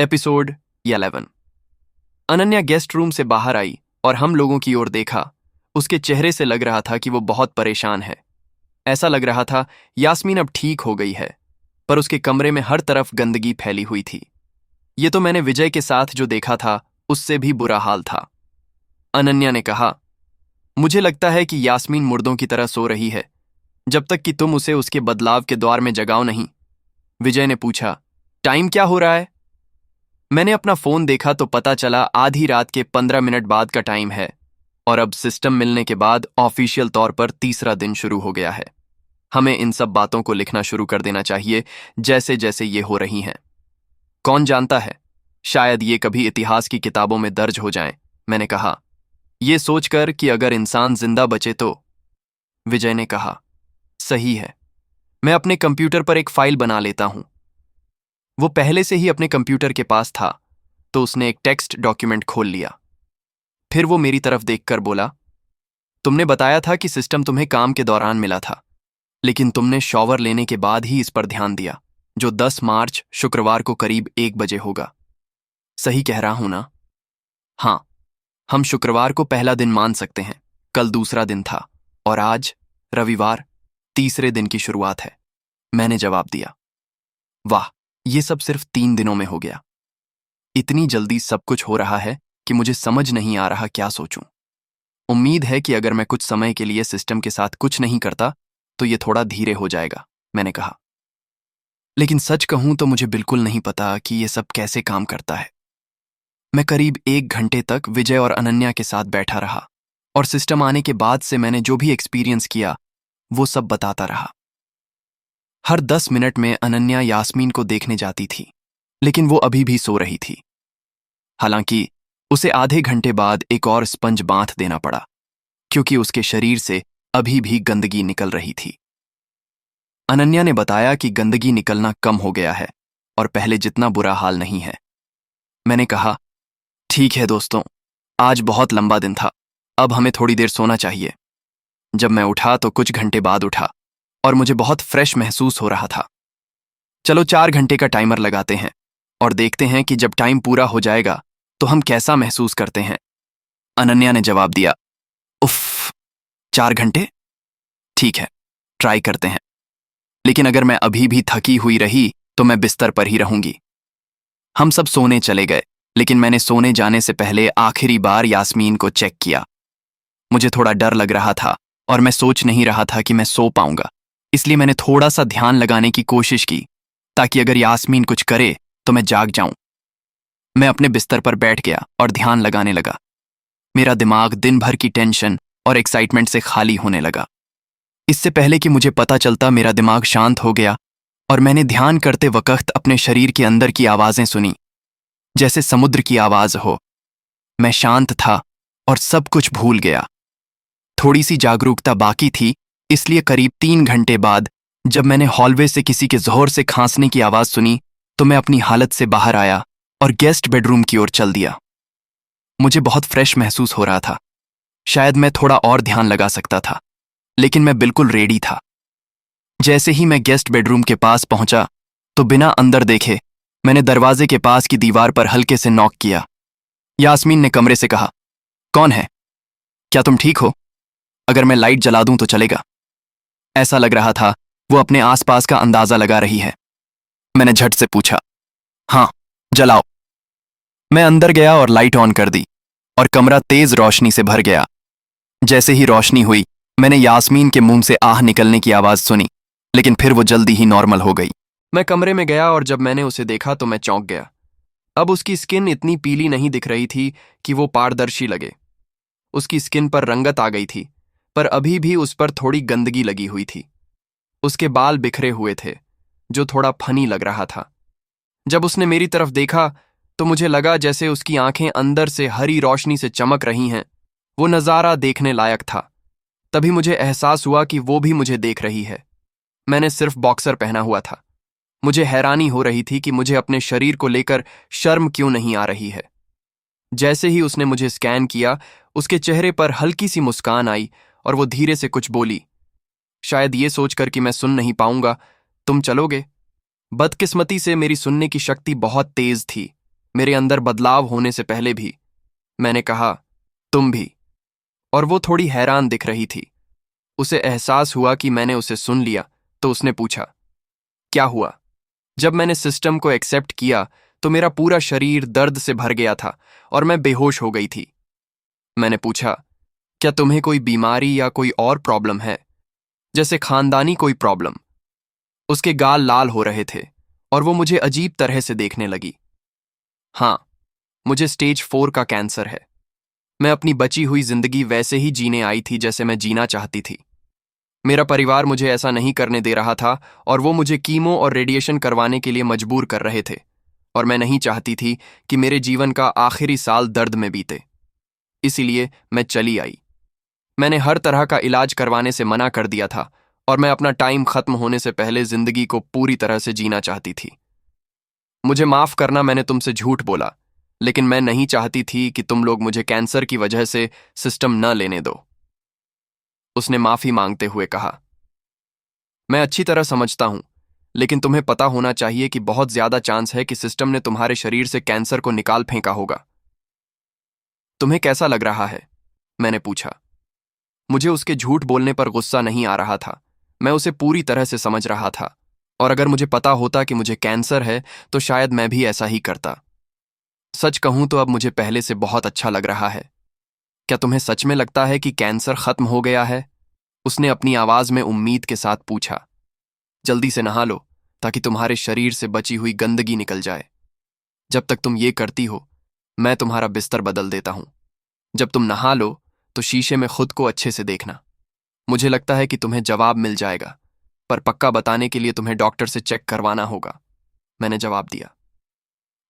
Episode 11। Ananya guest room से बाहर आई और हम लोगों की ओर देखा। उसके चेहरे से लग रहा था कि वो बहुत परेशान है। ऐसा लग रहा था यास्मीन अब ठीक हो गई है, पर उसके कमरे में हर तरफ गंदगी फैली हुई थी। ये तो मैंने विजय के साथ जो देखा था उससे भी बुरा हाल था। अनन्या ने कहा, मुझे लगता है कि यास्मीन मुर्दों की तरह सो रही है जब तक कि तुम उसे उसके बदलाव के द्वार में जगाओ नहीं। विजय ने पूछा, टाइम क्या हो रहा है? मैंने अपना फोन देखा तो पता चला आधी रात के 15 मिनट बाद का टाइम है, और अब सिस्टम मिलने के बाद ऑफिशियल तौर पर तीसरा दिन शुरू हो गया है। हमें इन सब बातों को लिखना शुरू कर देना चाहिए जैसे जैसे ये हो रही हैं। कौन जानता है, शायद ये कभी इतिहास की किताबों में दर्ज हो जाएं, मैंने कहा, ये सोचकर कि अगर इंसान जिंदा बचे तो। विजय ने कहा, सही है, मैं अपने कंप्यूटर पर एक फाइल बना लेता हूं। वो पहले से ही अपने कंप्यूटर के पास था, तो उसने एक टेक्स्ट डॉक्यूमेंट खोल लिया। फिर वो मेरी तरफ देखकर बोला, तुमने बताया था कि सिस्टम तुम्हें काम के दौरान मिला था, लेकिन तुमने शॉवर लेने के बाद ही इस पर ध्यान दिया, जो 10 मार्च शुक्रवार को करीब 1 बजे होगा। सही कह रहा हूं ना? हाँ, हम शुक्रवार को पहला दिन मान सकते हैं, कल दूसरा दिन था, और आज रविवार तीसरे दिन की शुरुआत है, मैंने जवाब दिया। वाह, ये सब सिर्फ 3 दिनों में हो गया। इतनी जल्दी सब कुछ हो रहा है कि मुझे समझ नहीं आ रहा क्या सोचूं। उम्मीद है कि अगर मैं कुछ समय के लिए सिस्टम के साथ कुछ नहीं करता तो ये थोड़ा धीरे हो जाएगा, मैंने कहा। लेकिन सच कहूं तो मुझे बिल्कुल नहीं पता कि ये सब कैसे काम करता है। मैं करीब 1 घंटे तक विजय और अनन्या के साथ बैठा रहा, और सिस्टम आने के बाद से मैंने जो भी एक्सपीरियंस किया वो सब बताता रहा। हर 10 मिनट में अनन्या यास्मीन को देखने जाती थी, लेकिन वो अभी भी सो रही थी। हालांकि उसे आधे घंटे बाद एक और स्पंज बांध देना पड़ा, क्योंकि उसके शरीर से अभी भी गंदगी निकल रही थी। अनन्या ने बताया कि गंदगी निकलना कम हो गया है और पहले जितना बुरा हाल नहीं है। मैंने कहा, ठीक है दोस्तों, आज बहुत लंबा दिन था, अब हमें थोड़ी देर सोना चाहिए। जब मैं उठा तो कुछ घंटे बाद उठा, और मुझे बहुत फ्रेश महसूस हो रहा था। चलो 4 घंटे का टाइमर लगाते हैं और देखते हैं कि जब टाइम पूरा हो जाएगा तो हम कैसा महसूस करते हैं। अनन्या ने जवाब दिया, उफ, 4 घंटे? ठीक है, ट्राई करते हैं। लेकिन अगर मैं अभी भी थकी हुई रही तो मैं बिस्तर पर ही रहूंगी। हम सब सोने चले गए, लेकिन मैंने सोने जाने से पहले आखिरी बार यास्मीन को चेक किया। मुझे थोड़ा डर लग रहा था और मैं सोच नहीं रहा था कि मैं सो पाऊंगा, इसलिए मैंने थोड़ा सा ध्यान लगाने की कोशिश की, ताकि अगर यास्मीन कुछ करे तो मैं जाग जाऊं। मैं अपने बिस्तर पर बैठ गया और ध्यान लगाने लगा। मेरा दिमाग दिन भर की टेंशन और एक्साइटमेंट से खाली होने लगा। इससे पहले कि मुझे पता चलता मेरा दिमाग शांत हो गया, और मैंने ध्यान करते वक्त अपने शरीर के अंदर की आवाजें सुनी, जैसे समुद्र की आवाज हो। मैं शांत था और सब कुछ भूल गया। थोड़ी सी जागरूकता बाकी थी, इसलिए करीब 3 घंटे बाद जब मैंने हॉलवे से किसी के जोर से खांसने की आवाज सुनी तो मैं अपनी हालत से बाहर आया और गेस्ट बेडरूम की ओर चल दिया। मुझे बहुत फ्रेश महसूस हो रहा था। शायद मैं थोड़ा और ध्यान लगा सकता था, लेकिन मैं बिल्कुल रेडी था। जैसे ही मैं गेस्ट बेडरूम के पास पहुंचा तो बिना अंदर देखे मैंने दरवाजे के पास की दीवार पर हल्के से नॉक किया। यास्मीन ने कमरे से कहा, कौन है? क्या तुम ठीक हो? अगर मैं लाइट जला दूं तो चलेगा? ऐसा लग रहा था वो अपने आसपास का अंदाजा लगा रही है। मैंने झट से पूछा, हाँ, जलाओ। मैं अंदर गया और लाइट ऑन कर दी, और कमरा तेज रोशनी से भर गया। जैसे ही रोशनी हुई मैंने यास्मीन के मुंह से आह निकलने की आवाज सुनी, लेकिन फिर वो जल्दी ही नॉर्मल हो गई। मैं कमरे में गया और जब मैंने उसे देखा तो मैं चौंक गया। अब उसकी स्किन इतनी पीली नहीं दिख रही थी कि वो पारदर्शी लगे। उसकी स्किन पर रंगत आ गई थी, पर अभी भी उस पर थोड़ी गंदगी लगी हुई थी। उसके बाल बिखरे हुए थे, जो थोड़ा फनी लग रहा था। जब उसने मेरी तरफ देखा तो मुझे लगा जैसे उसकी आंखें अंदर से हरी रोशनी से चमक रही हैं। वो नज़ारा देखने लायक था। तभी मुझे एहसास हुआ कि वो भी मुझे देख रही है। मैंने सिर्फ बॉक्सर पहना हुआ था। मुझे हैरानी हो रही थी कि मुझे अपने शरीर को लेकर शर्म क्यों नहीं आ रही है। जैसे ही उसने मुझे स्कैन किया, उसके चेहरे पर हल्की सी मुस्कान आई और वो धीरे से कुछ बोली, शायद ये सोचकर कि मैं सुन नहीं पाऊंगा, तुम चलोगे? बदकिस्मती से मेरी सुनने की शक्ति बहुत तेज थी, मेरे अंदर बदलाव होने से पहले भी। मैंने कहा, तुम भी। और वो थोड़ी हैरान दिख रही थी। उसे एहसास हुआ कि मैंने उसे सुन लिया, तो उसने पूछा, क्या हुआ? जब मैंने सिस्टम को एक्सेप्ट किया तो मेरा पूरा शरीर दर्द से भर गया था और मैं बेहोश हो गई थी। मैंने पूछा, क्या तुम्हें कोई बीमारी या कोई और प्रॉब्लम है, जैसे खानदानी कोई प्रॉब्लम? उसके गाल लाल हो रहे थे और वो मुझे अजीब तरह से देखने लगी। हाँ, मुझे स्टेज 4 का कैंसर है। मैं अपनी बची हुई जिंदगी वैसे ही जीने आई थी जैसे मैं जीना चाहती थी। मेरा परिवार मुझे ऐसा नहीं करने दे रहा था और वो मुझे कीमो और रेडिएशन करवाने के लिए मजबूर कर रहे थे, और मैं नहीं चाहती थी कि मेरे जीवन का आखिरी साल दर्द में बीते। इसीलिए मैं चली आई। मैंने हर तरह का इलाज करवाने से मना कर दिया था और मैं अपना टाइम खत्म होने से पहले जिंदगी को पूरी तरह से जीना चाहती थी। मुझे माफ करना, मैंने तुमसे झूठ बोला, लेकिन मैं नहीं चाहती थी कि तुम लोग मुझे कैंसर की वजह से सिस्टम न लेने दो। उसने माफी मांगते हुए कहा, मैं अच्छी तरह समझता हूं, लेकिन तुम्हें पता होना चाहिए कि बहुत ज्यादा चांस है कि सिस्टम ने तुम्हारे शरीर से कैंसर को निकाल फेंका होगा। तुम्हें कैसा लग रहा है? मैंने पूछा। मुझे उसके झूठ बोलने पर गुस्सा नहीं आ रहा था। मैं उसे पूरी तरह से समझ रहा था, और अगर मुझे पता होता कि मुझे कैंसर है तो शायद मैं भी ऐसा ही करता। सच कहूं तो अब मुझे पहले से बहुत अच्छा लग रहा है। क्या तुम्हें सच में लगता है कि कैंसर खत्म हो गया है? उसने अपनी आवाज में उम्मीद के साथ पूछा। जल्दी से नहा लो ताकि तुम्हारे शरीर से बची हुई गंदगी निकल जाए। जब तक तुम ये करती हो, मैं तुम्हारा बिस्तर बदल देता हूं। जब तुम नहा लो तो शीशे में खुद को अच्छे से देखना। मुझे लगता है कि तुम्हें जवाब मिल जाएगा, पर पक्का बताने के लिए तुम्हें डॉक्टर से चेक करवाना होगा। मैंने जवाब दिया।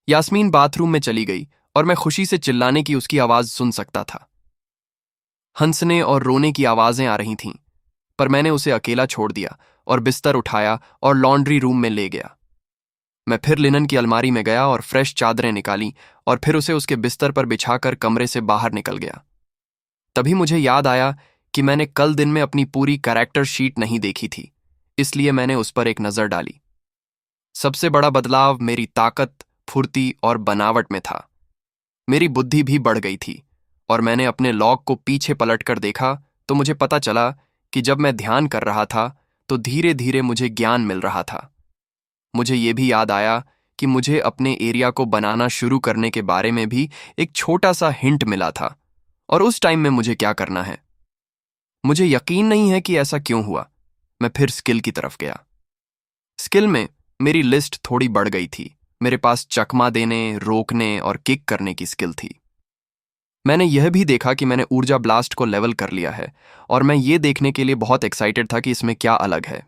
यास्मीन बाथरूम में चली गई और मैं खुशी से चिल्लाने की उसकी आवाज सुन सकता था। हंसने और रोने की आवाजें आ रही थीं, पर मैंने उसे अकेला छोड़ दिया और बिस्तर उठाया और लॉन्ड्री रूम में ले गया। मैं फिर लिनन की अलमारी में गया और फ्रेश चादरें निकाली और फिर उसे उसके बिस्तर पर बिछाकर कमरे से बाहर निकल गया। तभी मुझे याद आया कि मैंने कल दिन में अपनी पूरी कैरेक्टर शीट नहीं देखी थी, इसलिए मैंने उस पर एक नजर डाली। सबसे बड़ा बदलाव मेरी ताकत, फुर्ती और बनावट में था। मेरी बुद्धि भी बढ़ गई थी, और मैंने अपने लॉग को पीछे पलटकर देखा तो मुझे पता चला कि जब मैं ध्यान कर रहा था तो धीरे धीरे मुझे ज्ञान मिल रहा था। मुझे ये भी याद आया कि मुझे अपने एरिया को बनाना शुरू करने के बारे में भी एक छोटा सा हिंट मिला था, और उस टाइम में मुझे क्या करना है। मुझे यकीन नहीं है कि ऐसा क्यों हुआ। मैं फिर स्किल की तरफ गया। स्किल में मेरी लिस्ट थोड़ी बढ़ गई थी। मेरे पास चकमा देने, रोकने और किक करने की स्किल थी। मैंने यह भी देखा कि मैंने ऊर्जा ब्लास्ट को लेवल कर लिया है, और मैं ये देखने के लिए बहुत एक्साइटेड था कि इसमें क्या अलग है।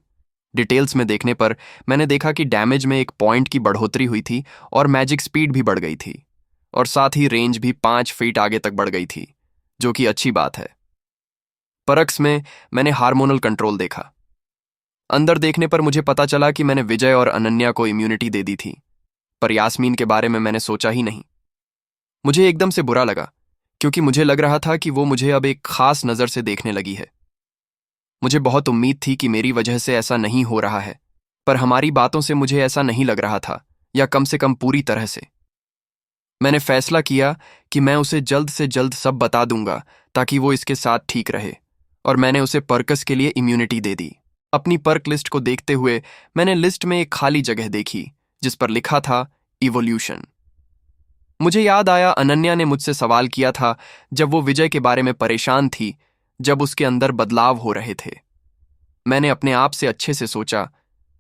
डिटेल्स में देखने पर मैंने देखा कि डैमेज में 1 पॉइंट की बढ़ोतरी हुई थी और मैजिक स्पीड भी बढ़ गई थी, और साथ ही रेंज भी 5 फीट आगे तक बढ़ गई थी, जो कि अच्छी बात है। परक्स में मैंने हार्मोनल कंट्रोल देखा। अंदर देखने पर मुझे पता चला कि मैंने विजय और अनन्या को इम्यूनिटी दे दी थी, पर यास्मीन के बारे में मैंने सोचा ही नहीं। मुझे एकदम से बुरा लगा, क्योंकि मुझे लग रहा था कि वो मुझे अब एक खास नज़र से देखने लगी है। मुझे बहुत उम्मीद थी कि मेरी वजह से ऐसा नहीं हो रहा है, पर हमारी बातों से मुझे ऐसा नहीं लग रहा था, या कम से कम पूरी तरह से। मैंने फैसला किया कि मैं उसे जल्द से जल्द सब बता दूंगा ताकि वो इसके साथ ठीक रहे, और मैंने उसे पर्कस के लिए इम्यूनिटी दे दी। अपनी पर्क लिस्ट को देखते हुए मैंने लिस्ट में एक खाली जगह देखी जिस पर लिखा था इवोल्यूशन। मुझे याद आया अनन्या ने मुझसे सवाल किया था जब वो विजय के बारे में परेशान थी, जब उसके अंदर बदलाव हो रहे थे। मैंने अपने आप से अच्छे से सोचा,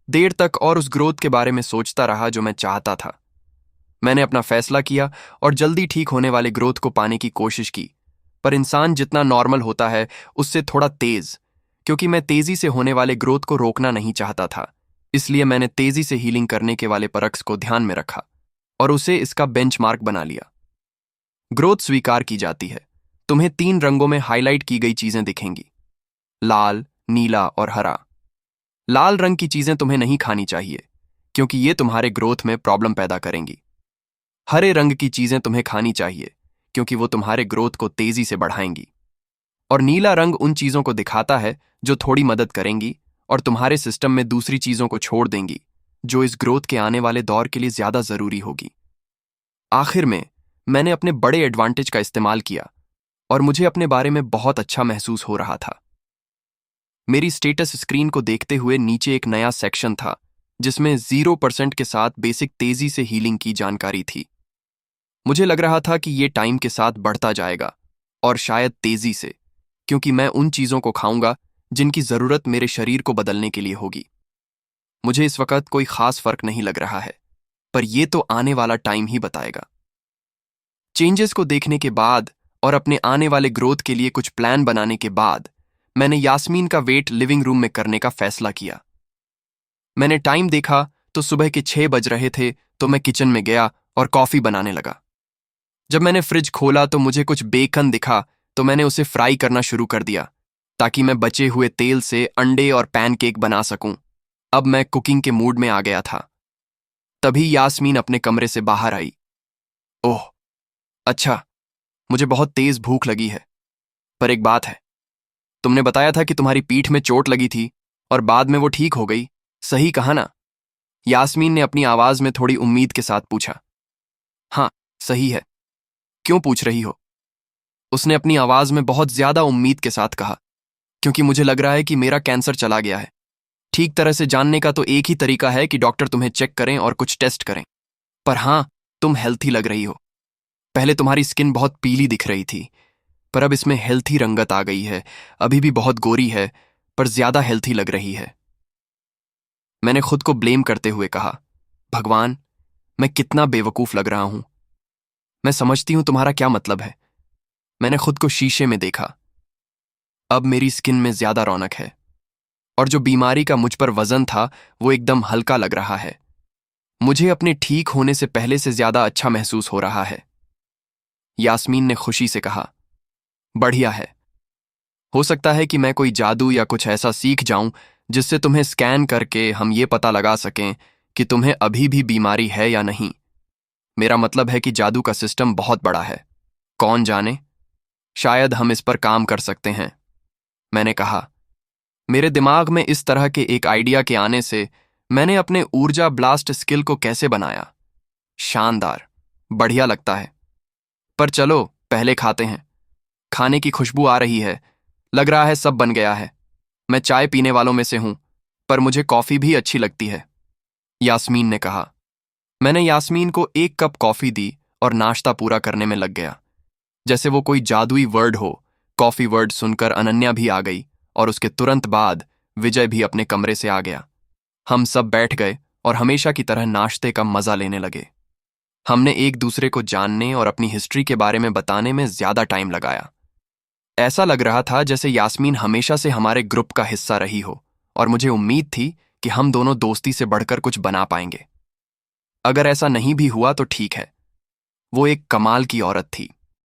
देर तक, और उस ग्रोथ के बारे में सोचता रहा जो मैं चाहता था। मैंने अपना फैसला किया और जल्दी ठीक होने वाले ग्रोथ को पाने की कोशिश की, पर इंसान जितना नॉर्मल होता है उससे थोड़ा तेज, क्योंकि मैं तेजी से होने वाले ग्रोथ को रोकना नहीं चाहता था। इसलिए मैंने तेजी से हीलिंग करने के वाले परक्स को ध्यान में रखा और उसे इसका बेंचमार्क बना लिया। ग्रोथ स्वीकार की जाती है। तुम्हें 3 रंगों में हाईलाइट की गई चीजें दिखेंगी, लाल, नीला और हरा। लाल रंग की चीजें तुम्हें नहीं खानी चाहिए, क्योंकि ये तुम्हारे ग्रोथ में प्रॉब्लम पैदा करेंगी। हरे रंग की चीजें तुम्हें खानी चाहिए, क्योंकि वो तुम्हारे ग्रोथ को तेजी से बढ़ाएंगी। और नीला रंग उन चीजों को दिखाता है जो थोड़ी मदद करेंगी और तुम्हारे सिस्टम में दूसरी चीजों को छोड़ देंगी, जो इस ग्रोथ के आने वाले दौर के लिए ज्यादा जरूरी होगी। आखिर में मैंने अपने बड़े एडवांटेज का इस्तेमाल किया और मुझे अपने बारे में बहुत अच्छा महसूस हो रहा था। मेरी स्टेटस स्क्रीन को देखते हुए नीचे एक नया सेक्शन था जिसमें 0% के साथ बेसिक तेजी से हीलिंग की जानकारी थी। मुझे लग रहा था कि ये टाइम के साथ बढ़ता जाएगा और शायद तेजी से, क्योंकि मैं उन चीजों को खाऊंगा जिनकी जरूरत मेरे शरीर को बदलने के लिए होगी। मुझे इस वक्त कोई खास फर्क नहीं लग रहा है, पर यह तो आने वाला टाइम ही बताएगा। चेंजेस को देखने के बाद और अपने आने वाले ग्रोथ के लिए कुछ प्लान बनाने के बाद मैंने यास्मीन का वेट लिविंग रूम में करने का फैसला किया। मैंने टाइम देखा तो सुबह के 6 बज रहे थे, तो मैं किचन में गया और कॉफी बनाने लगा। जब मैंने फ्रिज खोला तो मुझे कुछ बेकन दिखा, तो मैंने उसे फ्राई करना शुरू कर दिया ताकि मैं बचे हुए तेल से अंडे और पैनकेक बना सकूं। अब मैं कुकिंग के मूड में आ गया था। तभी यास्मीन अपने कमरे से बाहर आई। ओह अच्छा, मुझे बहुत तेज भूख लगी है, पर एक बात है, तुमने बताया था कि तुम्हारी पीठ में चोट लगी थी और बाद में वो ठीक हो गई, सही कहा ना? यास्मीन ने अपनी आवाज में थोड़ी उम्मीद के साथ पूछा। हाँ, सही है। क्यों पूछ रही हो? उसने अपनी आवाज में बहुत ज्यादा उम्मीद के साथ कहा। क्योंकि मुझे लग रहा है कि मेरा कैंसर चला गया है। ठीक तरह से जानने का तो एक ही तरीका है कि डॉक्टर तुम्हें चेक करें और कुछ टेस्ट करें। पर हाँ, तुम हेल्थी लग रही हो। पहले तुम्हारी स्किन बहुत पीली दिख रही थी, पर अब इसमें हेल्थी रंगत आ गई है। अभी भी बहुत गोरी है, पर ज्यादा हेल्थी लग रही है। मैंने खुद को ब्लेम करते हुए कहा, भगवान, मैं कितना बेवकूफ लग रहा हूं। मैं समझती हूं तुम्हारा क्या मतलब है। मैंने खुद को शीशे में देखा। अब मेरी स्किन में ज्यादा रौनक है और जो बीमारी का मुझ पर वजन था वो एकदम हल्का लग रहा है। मुझे अपने ठीक होने से पहले से ज्यादा अच्छा महसूस हो रहा है। यास्मीन ने खुशी से कहा, बढ़िया है। हो सकता है कि मैं कोई जादू या कुछ ऐसा सीख जाऊं जिससे तुम्हें स्कैन करके हम ये पता लगा सकें कि तुम्हें अभी भी बीमारी है या नहीं। मेरा मतलब है कि जादू का सिस्टम बहुत बड़ा है। कौन जाने, शायद हम इस पर काम कर सकते हैं। मैंने कहा। मेरे दिमाग में इस तरह के एक आइडिया के आने से मैंने अपने ऊर्जा ब्लास्ट स्किल को कैसे बनाया। शानदार, बढ़िया लगता है। पर चलो पहले खाते हैं। खाने की खुशबू आ रही है, लग रहा है सब बन गया है। मैं चाय पीने वालों में से हूं, पर मुझे कॉफी भी अच्छी लगती है, यास्मीन ने कहा। मैंने यास्मीन को 1 कप कॉफी दी और नाश्ता पूरा करने में लग गया, जैसे वो कोई जादुई वर्ड हो। कॉफी वर्ड सुनकर अनन्या भी आ गई और उसके तुरंत बाद विजय भी अपने कमरे से आ गया। हम सब बैठ गए और हमेशा की तरह नाश्ते का मजा लेने लगे। हमने एक दूसरे को जानने और अपनी हिस्ट्री के बारे में बताने में ज्यादा टाइम लगाया। ऐसा लग रहा था जैसे यास्मीन हमेशा से हमारे ग्रुप का हिस्सा रही हो और मुझे उम्मीद थी कि हम दोनों दोस्ती से बढ़कर कुछ बना पाएंगे। अगर ऐसा नहीं भी हुआ तो ठीक है, वो एक कमाल की औरत थी।